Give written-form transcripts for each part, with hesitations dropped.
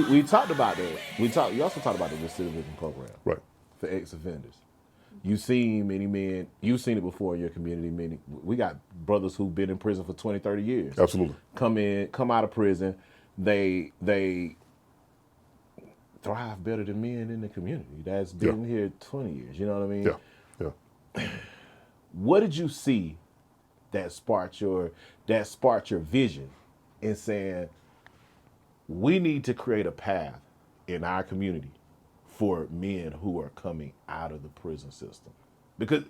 We talked about that. We also talked about the recidivism program Right. for ex-offenders. You've seen many men, you've seen it before in your community. We got brothers who've been in prison for 20, 30 years. Absolutely. Come out of prison, they thrive better than men in the community that's Yeah. been here 20 years. You know what I mean? Yeah. Yeah. What did you see that sparked your vision in saying we need to create a path in our community for men who are coming out of the prison system? Because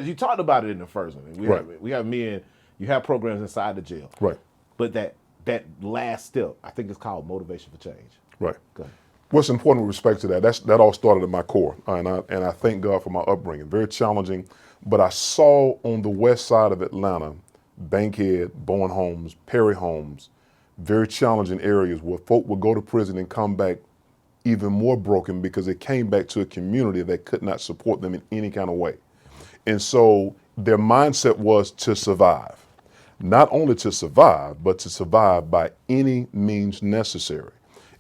you talked about it in the first one. Right. We have men, you have programs inside the jail. Right. But that last step, I think it's called motivation for change. Right. Go ahead. What's important with respect to that all started at my core, and I thank God for my upbringing. Very challenging, but I saw on the west side of Atlanta, Bankhead, Bowen Homes, Perry Homes, very challenging areas where folk would go to prison and come back even more broken because they came back to a community that could not support them in any kind of way. And so their mindset was to survive. Not only to survive, but to survive by any means necessary.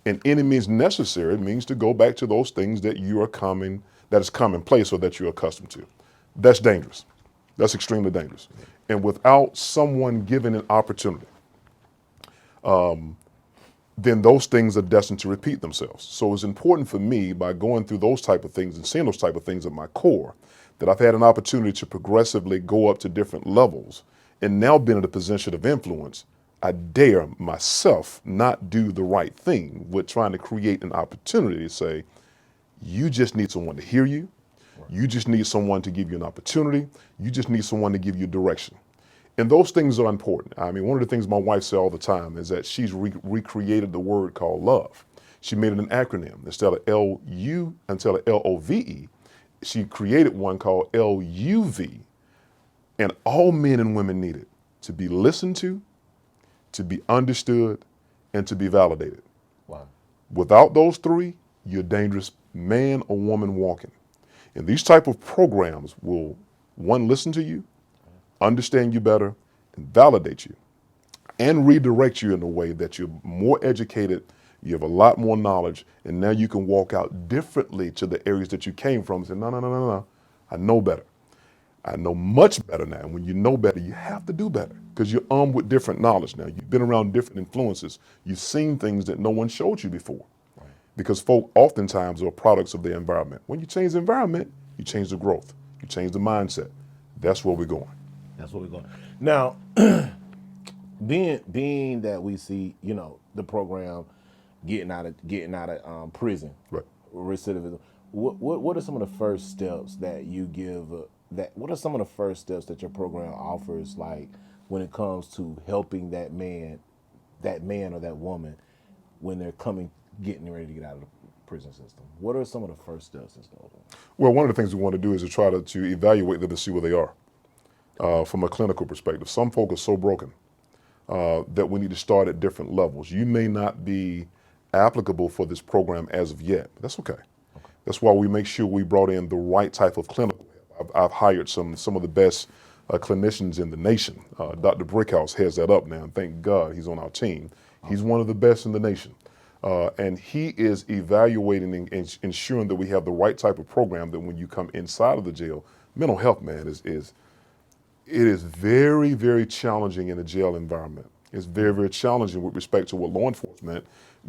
And any means necessary means to go back to those things that that is commonplace or that you're accustomed to. That's dangerous. That's extremely dangerous. And without someone given an opportunity, then those things are destined to repeat themselves. So it's important for me, by going through those type of things and seeing those type of things at my core, that I've had an opportunity to progressively go up to different levels and now been in a position of influence. I dare myself not do the right thing with trying to create an opportunity to say, you just need someone to hear you. You just need someone to give you an opportunity. You just need someone to give you direction. And those things are important. I mean, one of the things my wife says all the time is that she's recreated the word called love. She made it an acronym. Instead of LOVE, she created one called LUV. And all men and women need it: to be listened to be understood, and to be validated. Wow. Without those three, you're a dangerous man or woman walking. And these type of programs will, one, listen to you, understand you better, and validate you, and redirect you in a way that you're more educated, you have a lot more knowledge, and now you can walk out differently to the areas that you came from and say, no, I know better. I know much better now. And when you know better, you have to do better because you're armed with different knowledge now. You've been around different influences. You've seen things that no one showed you before. Right. Because folk oftentimes are products of their environment. When you change the environment, you change the growth. You change the mindset. That's where we're going. That's where we're going. Now, being that we see, the program getting out of prison, Right. recidivism. What are some of the first steps that you give? What are some of the first steps that your program offers, like when it comes to helping that man or that woman when they're getting ready to get out of the prison system? What are some of the first steps that's going on? Well, one of the things we want to do is to try to evaluate them and see where they are from a clinical perspective. Some folk are so broken that we need to start at different levels. You may not be applicable for this program as of yet, but that's okay. That's why we make sure we brought in the right type of clinical help. I've hired some of the best clinicians in the nation. Dr. Brickhouse heads that up now, and thank God he's on our team. He's one of the best in the nation. And he is evaluating and ensuring that we have the right type of program that when you come inside of the jail, mental health, man, it is very, very challenging in a jail environment. It's very, very challenging with respect to what law enforcement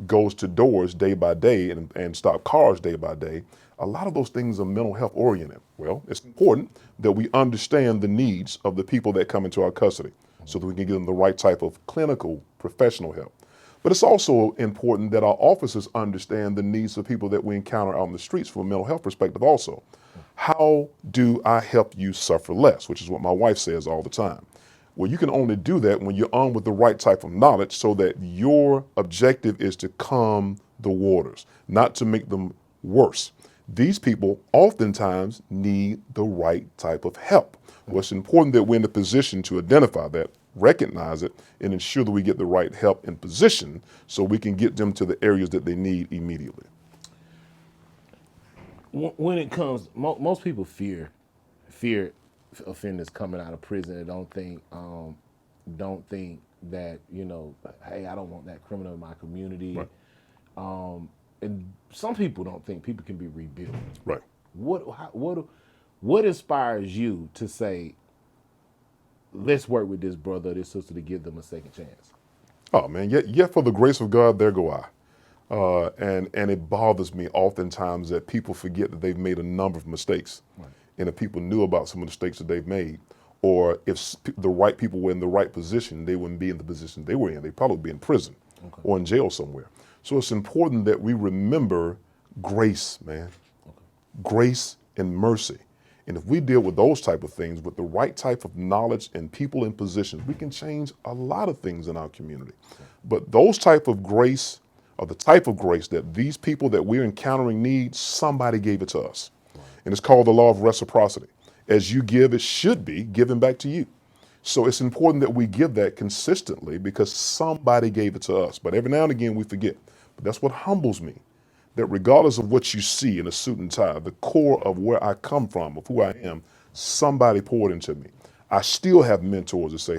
goes to doors day by day and stop cars day by day. A lot of those things are mental health oriented. Well, it's important that we understand the needs of the people that come into our custody so that we can give them the right type of clinical professional help. But it's also important that our officers understand the needs of people that we encounter out on the streets from a mental health perspective also. How do I help you suffer less? Which is what my wife says all the time. Well, you can only do that when you're armed with the right type of knowledge so that your objective is to calm the waters, not to make them worse. These people oftentimes need the right type of help. Well, it's important that we're in a position to identify that, recognize it, and ensure that we get the right help and position so we can get them to the areas that they need immediately. When it comes, most people fear offenders coming out of prison and don't think that, you know, hey, I don't want that criminal in my community. Right. And some people don't think people can be rebuilt. Right. What inspires you to say, let's work with this brother or this sister to give them a second chance? Oh man, yet for the grace of God, there go I. And it bothers me oftentimes that people forget that they've made a number of mistakes. Right. And if people knew about some of the mistakes that they've made, or if the right people were in the right position, they wouldn't be in the position they were in. They'd probably be in prison Okay. or in jail somewhere. So it's important that we remember grace, man. Okay. Grace and mercy. And if we deal with those type of things with the right type of knowledge and people in position, we can change a lot of things in our community. But those type of grace are the type of grace that these people that we're encountering need, somebody gave it to us. Right. And it's called the law of reciprocity. As you give, it should be given back to you. So it's important that we give that consistently because somebody gave it to us. But every now and again we forget. But that's what humbles me. That regardless of what you see in a suit and tie, the core of where I come from, of who I am, somebody poured into me. I still have mentors that say,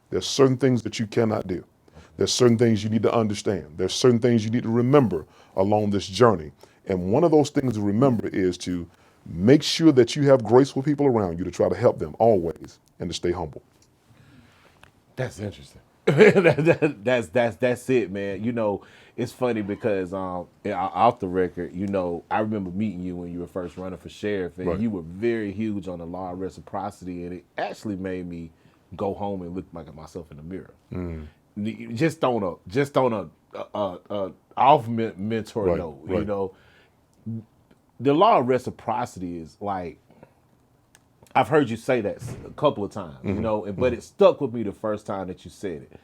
there's certain things that you cannot do. There's certain things you need to understand. There's certain things you need to remember along this journey. And one of those things to remember is to make sure that you have graceful people around you to try to help them always and to stay humble. That's interesting. That's it, man. You know, it's funny because off the record, you know, I remember meeting you when you were first running for sheriff, and Right. you were very huge on the law of reciprocity, and it actually made me go home and look back at myself in the mirror. Just on a off mentor Right, note, you right. know, the law of reciprocity is like, I've heard you say that a couple of times, you know, but it stuck with me the first time that you said it.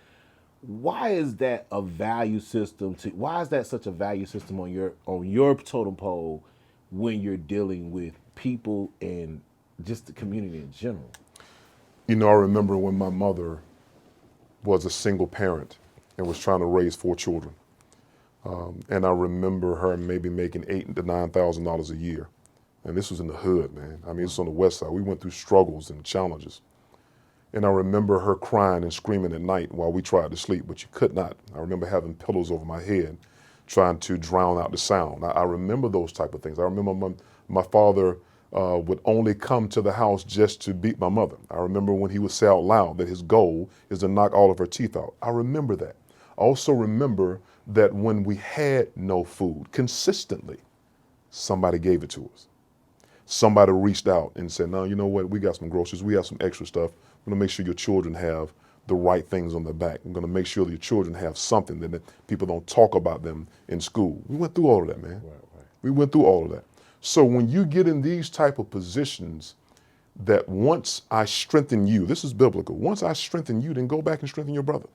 Why is that a value system why is that such a value system on your totem pole when you're dealing with people and just the community in general? You know, I remember when my mother was a single parent and was trying to raise 4 children. And I remember her maybe making $8,000 to $9,000 a year. And this was in the hood, man. I mean, it's on the west side. We went through struggles and challenges. And I remember her crying and screaming at night while we tried to sleep, but you could not. I remember having pillows over my head, trying to drown out the sound. I remember those type of things. I remember my father would only come to the house just to beat my mother. I remember when he would say out loud that his goal is to knock all of her teeth out. I remember that. I also remember that when we had no food, consistently, somebody gave it to us. Somebody reached out and said, no, you know what, we got some groceries, we have some extra stuff. I'm gonna make sure your children have the right things on their back. I'm gonna make sure that your children have something that people don't talk about them in school. We went through all of that, man. Right. We went through all of that. So when you get in these type of positions, that once I strengthen you, this is biblical, once I strengthen you, then go back and strengthen your brother.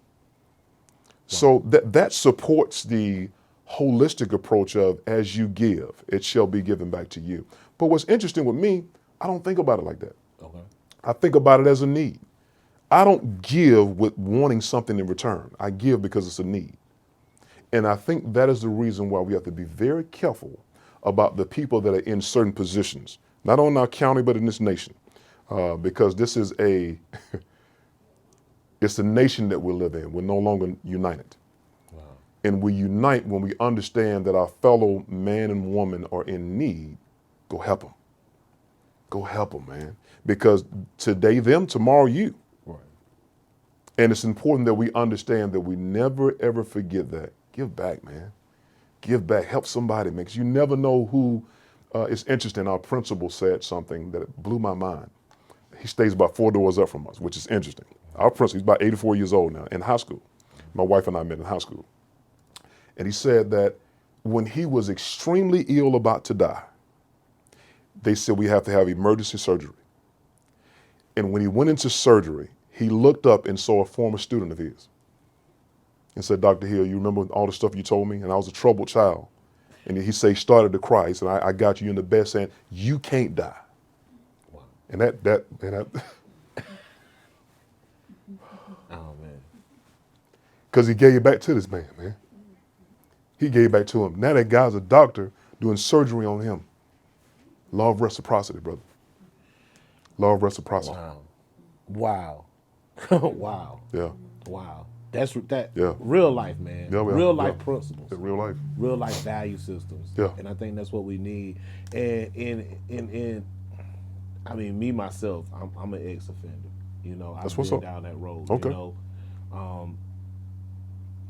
So that supports the holistic approach of as you give, it shall be given back to you. But what's interesting with me, I don't think about it like that. Okay. I think about it as a need. I don't give with wanting something in return. I give because it's a need. And I think that is the reason why we have to be very careful about the people that are in certain positions, not only in our county, but in this nation. Because this is it's a nation that we live in. We're no longer united. Wow. And we unite when we understand that our fellow man and woman are in need. Go help them. Go help them, man. Because today them, tomorrow you. Right. And it's important that we understand that we never ever forget that. Give back, man. Give back. Help somebody, man. Because you never know who. It's interesting. Our principal said something that blew my mind. He stays about 4 doors up from us, which is interesting. Our principal, he's about 84 years old now, in high school. My wife and I met in high school. And he said that when he was extremely ill about to die, they said we have to have emergency surgery. And when he went into surgery, he looked up and saw a former student of his and said, Dr. Hill, you remember all the stuff you told me? And I was a troubled child. And he said, he started to cry. He said, I got you in the bed saying, you can't die. Wow. And that Oh man. because he gave back to this man, man. He gave back to him. Now that guy's a doctor doing surgery on him. Law of reciprocity, brother. Law of reciprocity. Wow. Wow. Wow. Yeah. Wow. That's that Yeah. real life, man. Yeah, well, Real yeah. life principles. In real life. Real life value systems. Yeah. And I think that's what we need. And in I mean, me myself, I'm an ex offender. You know, That's I've what's been up. down that road. You Okay. know,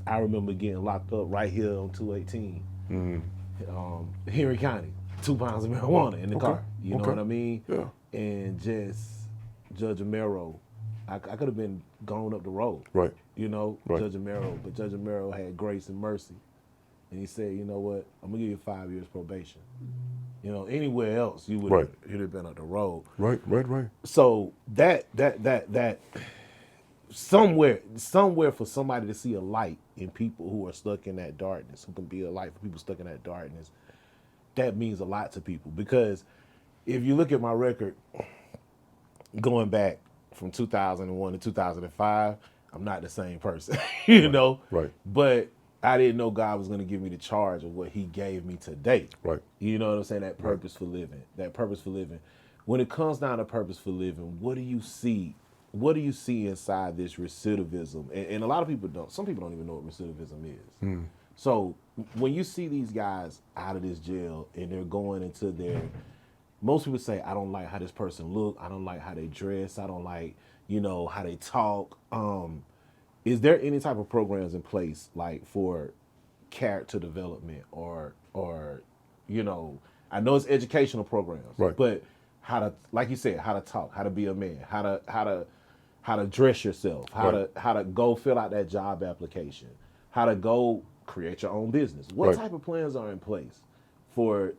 I remember getting locked up right here on 218, Henry County, 2 pounds of marijuana in the Okay. car. You know Okay. what I mean? Yeah. And just Judge Amero, I could have been gone up the road. Right. You know, Right. Judge Amero, but Judge Amero had grace and mercy, and he said, you know what, I'm gonna give you 5 years probation. You know, anywhere else you would Right. you'd have been up the road. Right. Right. So that somewhere for somebody to see a light in people who are stuck in that darkness, who can be a light for people stuck in that darkness, that means a lot to people. Because if you look at my record going back from 2001 to 2005, I'm not the same person, you know. Right. But I didn't know God was going to give me the charge of what He gave me today. Right. You know what I'm saying? That purpose for living. That purpose for living. When it comes down to purpose for living, what do you see? What do you see inside this recidivism? And a lot of people don't. Some people don't even know what recidivism is. So when you see these guys out of this jail and they're going into their, most people say, I don't like how this person look. I don't like how they dress. I don't like, you know, how they talk. Is there any type of programs in place like for character development or you know, I know it's educational programs, Right. but how to, like you said, how to talk, how to be a man, how to dress yourself, how to go fill out that job application, how to go create your own business. What Right. type of plans are in place for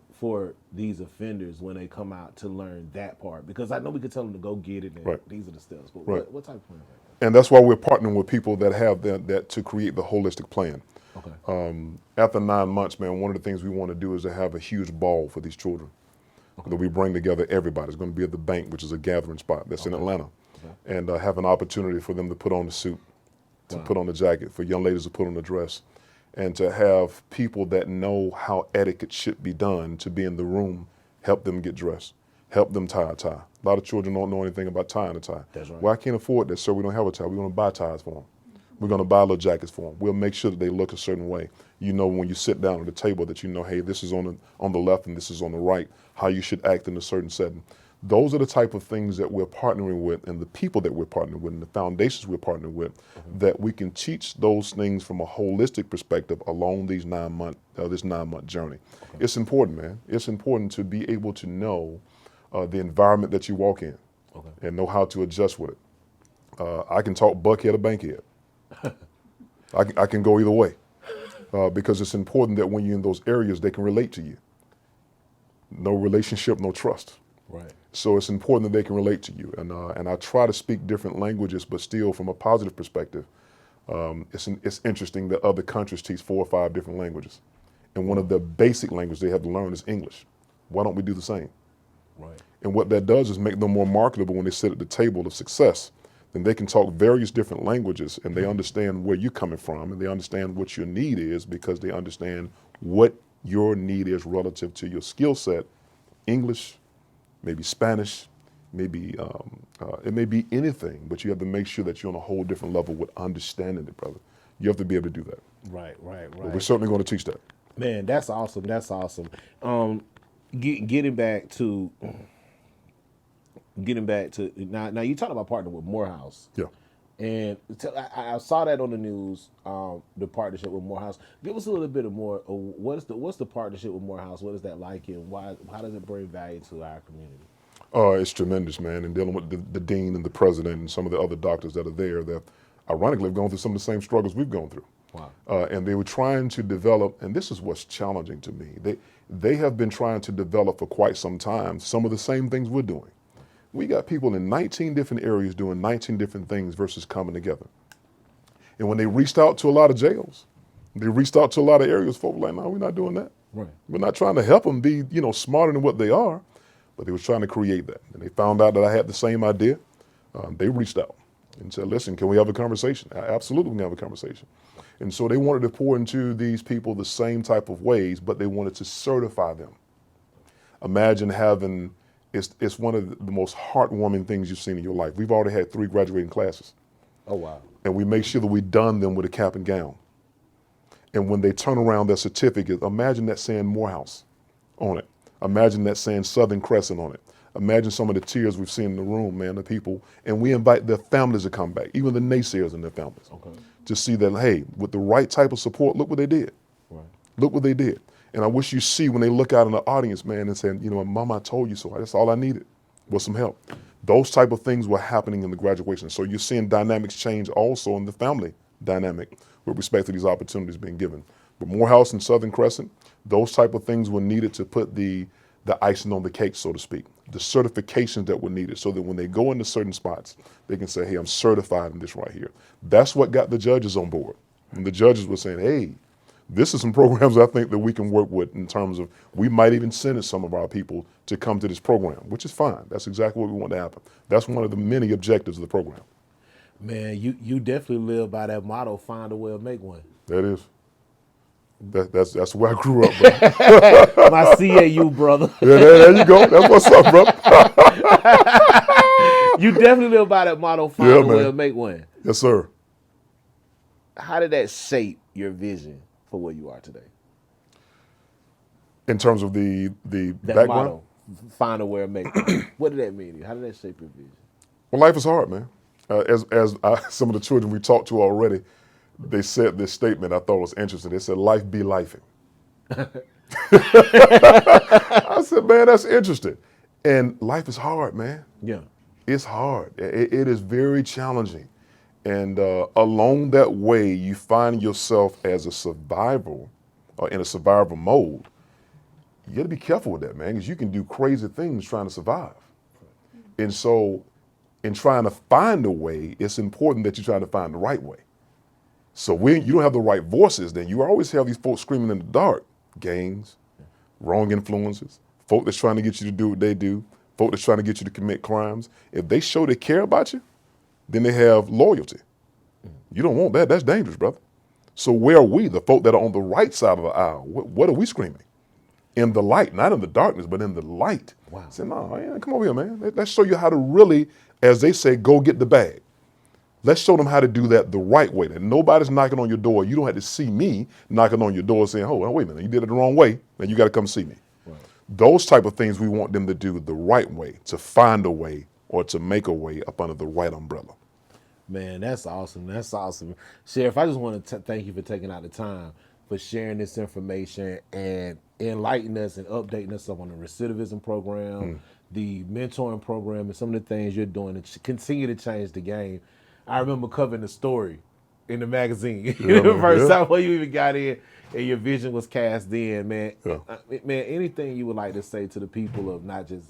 these offenders when they come out to learn that part? Because I know we could tell them to go get it and Right. these are the steps, but Right. what type of plans are there? And that's why we're partnering with people that have that to create the holistic plan. Okay. After 9 months, man, one of the things we want to do is to have a huge ball for these children. That we bring together everybody. It's going to be at the bank, which is a gathering spot that's in Atlanta. And have an opportunity for them to put on the suit, to put on the jacket, for young ladies to put on the dress, and to have people that know how etiquette should be done to be in the room, help them get dressed, help them tie a tie. A lot of children don't know anything about tying a tie. That's right. Well, I can't afford that, sir. We don't have a tie. We're going to buy ties for them. We're going to buy little jackets for them. We'll make sure that they look a certain way. You know, when you sit down at the table that you know, hey, this is on the left and this is on the right, how you should act in a certain setting. Those are the type of things that we're partnering with, and the people that we're partnering with, and the foundations we're partnering with, that we can teach those things from a holistic perspective along these 9-month this 9-month journey. It's important, man. It's important to be able to know the environment that you walk in, and know how to adjust with it. I can talk buckhead or bankhead. I can go either way, because it's important that when you're in those areas, they can relate to you. No relationship, no trust. Right. So it's important that they can relate to you. And I try to speak different languages, but still from a positive perspective. It's interesting that other countries teach 4 or 5 different languages. And one of the basic languages they have to learn is English. Why don't we do the same? Right. And what that does is make them more marketable when they sit at the table of success. Then they can talk various different languages, and they understand where you're coming from, and they understand what your need is, because they understand what your need is relative to your skill set. English, maybe Spanish, maybe it may be anything, but you have to make sure that you're on a whole different level with understanding it, brother. You have to be able to do that. Right. But we're certainly going to teach that. Man, that's awesome. That's awesome. Getting back to now you talked about partnering with Morehouse. Yeah. And I saw that on the news, the partnership with Morehouse. Give us a little bit of more. What's the partnership with Morehouse? What is that like, and how does it bring value to our community? It's tremendous, man. And dealing with the dean and the president and some of the other doctors that are there that ironically have gone through some of the same struggles we've gone through. Wow. And they were trying to develop, and this is what's challenging to me. They have been trying to develop for quite some time some of the same things we're doing. We got people in 19 different areas doing 19 different things versus coming together. And when they reached out to a lot of jails, they reached out to a lot of areas, folks were like, no, we're not doing that. Right. We're not trying to help them be, smarter than what they are, but they were trying to create that. And they found out that I had the same idea. They reached out and said, listen, can we have a conversation? Absolutely, we can have a conversation. And so they wanted to pour into these people the same type of ways, but they wanted to certify them. Imagine having, it's one of the most heartwarming things you've seen in your life. We've already had 3 graduating classes. Oh, wow. And we make sure that we done them with a cap and gown. And when they turn around their certificate, imagine that saying Morehouse on it. Imagine that saying Southern Crescent on it. Imagine some of the tears we've seen in the room, man, the people. And we invite their families to come back, even the naysayers and their families, to see that, hey, with the right type of support, look what they did. Right. Look what they did. And I wish you see when they look out in the audience, man, and saying, you know, Mama, I told you so. That's all I needed was some help. Those type of things were happening in the graduation. So you're seeing dynamics change also in the family dynamic with respect to these opportunities being given. But Morehouse and Southern Crescent, those type of things were needed to put the icing on the cake, so to speak. The certifications that were needed so that when they go into certain spots, they can say, hey, I'm certified in this right here. That's what got the judges on board. And the judges were saying, hey, this is some programs I think that we can work with in terms of we might even send some of our people to come to this program, which is fine. That's exactly what we want to happen. That's one of the many objectives of the program. Man, you definitely live by that motto, find a way to make one. That is. That's where I grew up, bro. My CAU brother. Yeah, there you go. That's what's up, bro. You definitely live by that motto, find a way to make one. Yes, sir. How did that shape your vision for where you are today? In terms of the That background? motto, find a way to make one. What did that mean to you? How did that shape your vision? Well, life is hard, man. Some of the children we talked to already, they said this statement I thought was interesting. They said, life be lifing. I said, man, that's interesting. And life is hard, man. Yeah. It's hard. It is very challenging. And along that way, you find yourself as a survival or in a survival mode. You got to be careful with that, man, because you can do crazy things trying to survive. And so in trying to find a way, it's important that you're trying to find the right way. So when you don't have the right voices, then you always have these folks screaming in the dark. Gangs, wrong influences, folk that's trying to get you to do what they do, folk that's trying to get you to commit crimes. If they show they care about you, then they have loyalty. You don't want that. That's dangerous, brother. So where are we, the folk that are on the right side of the aisle? What are we screaming? In the light, not in the darkness, but in the light. Wow. Say, no, man, come over here, man. Let's show you how to really, as they say, go get the bag. Let's show them how to do that the right way. That nobody's knocking on your door. You don't have to see me knocking on your door saying, oh, wait a minute, you did it the wrong way. Then you got to come see me. Right. Those type of things we want them to do the right way, to find a way or to make a way up under the right umbrella. Man, that's awesome. That's awesome. Sheriff, I just want to thank you for taking out the time for sharing this information and enlightening us and updating us on the recidivism program, the mentoring program, and some of the things you're doing to continue to change the game. I remember covering the story in the magazine. The first time when you even got in and your vision was cast in, man. Yeah. Man, anything you would like to say to the people of not just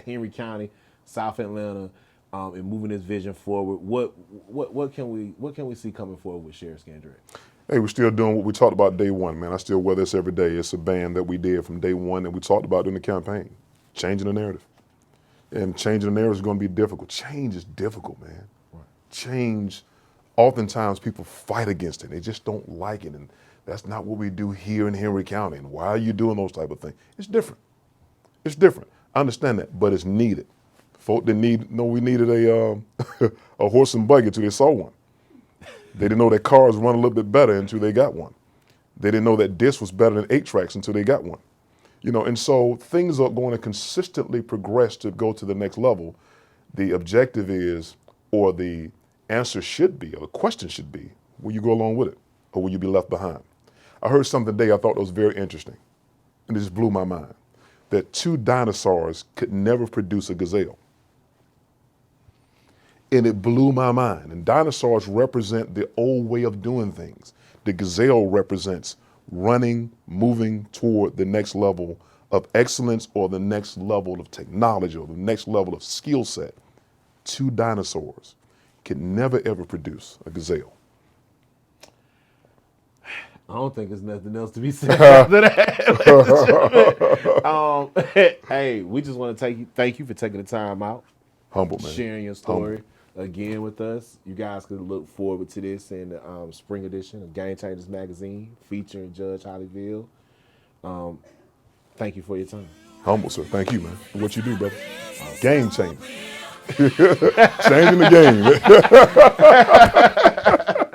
Henry County, South Atlanta, and moving this vision forward? What can we see coming forward with Sheriff Scandrett? Hey, we're still doing what we talked about day one, man. I still wear this every day. It's a band that we did from day one that we talked about during the campaign. Changing the narrative. And changing the narrative is going to be difficult. Change is difficult, man. Right. Change, oftentimes people fight against it. They just don't like it. And that's not what we do here in Henry County. And why are you doing those type of things? It's different. It's different. I understand that, but it's needed. Folk didn't we needed a a horse and buggy until they saw one. They didn't know that cars run a little bit better until they got one. They didn't know that disc was better than 8 tracks until they got one. You know, and so things are going to consistently progress to go to the next level. The objective is, or the answer should be, or the question should be, will you go along with it, or will you be left behind? I heard something today I thought was very interesting, and it just blew my mind, that 2 dinosaurs could never produce a gazelle. And it blew my mind. And dinosaurs represent the old way of doing things. The gazelle represents running, moving toward the next level of excellence or the next level of technology or the next level of skill set. 2 dinosaurs can never ever produce a gazelle. I don't think there's nothing else to be said after that. Hey, we just want to thank you for taking the time out. Humble, man. Sharing your story again with us. You guys can look forward to this in the spring edition of Game Changers Magazine featuring Judge Hollyville. Thank you for your time. Humble, sir. Thank you, man, for what you do, brother. Game changer. Changing the game.